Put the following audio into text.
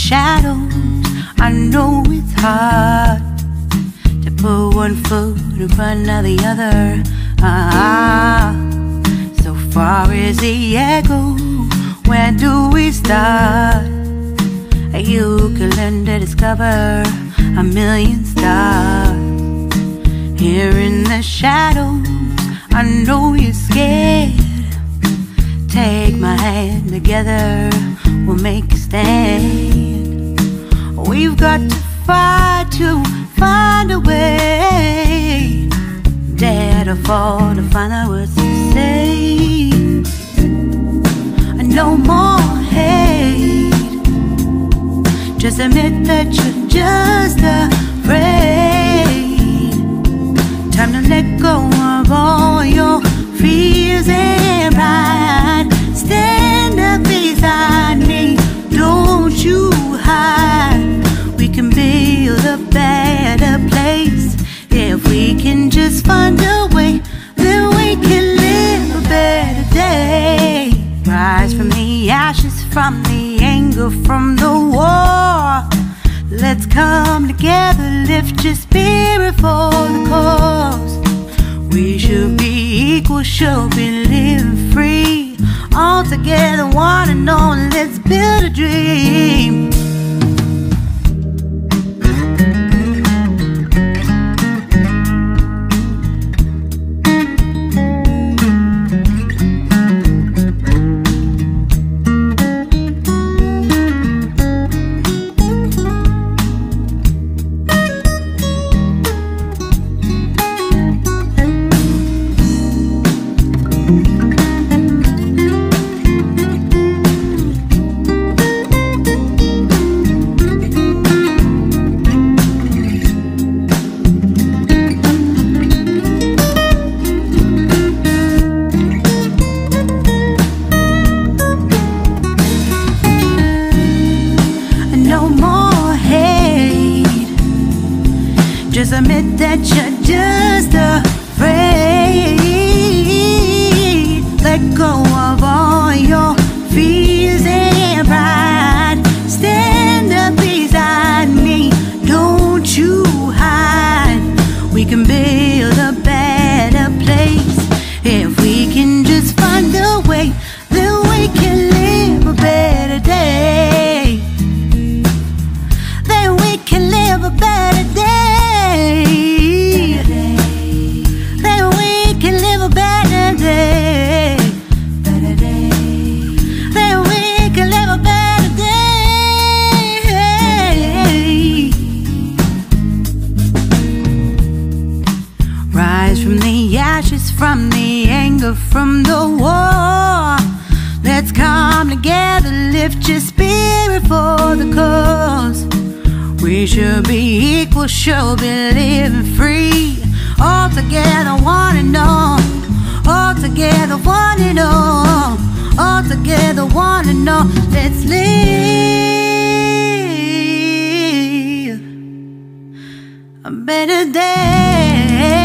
shadows. I know it's hard to put one foot in front of the other. So far as the echo, where do we start? You can learn to discover a million stars. Here in the shadows, I know you're scared. Take my hand, together we'll make a stand. We've got to fight to find a way. Dare to fall to find out what to say. No more hate. Just admit that you're just afraid. Time to let go of all your fears and pride. Stand up beside me, don't you hide. We can build a better place. If we can just find a way, then we can live a better day. Rise from the ashes, from the anger, from the war. Let's come together, lift your spirit for the cause. We should be equal, should be living free. All together, one and all, let's build a dream. Just admit that you're just afraid. Let go of all your fears and pride. Stand up beside me, don't you hide. We can build a better place. If we can just find a way, then we can live a better day. Then we can live a better day. Then we can live a better day. Better day. Then we can live a better day. Rise from the ashes, from the anger, from the war. Let's come together, lift your spirit for the cause. We should be equal, should be living free. All together, one and all. All together, one and all. All together, one and all. Let's live a better day.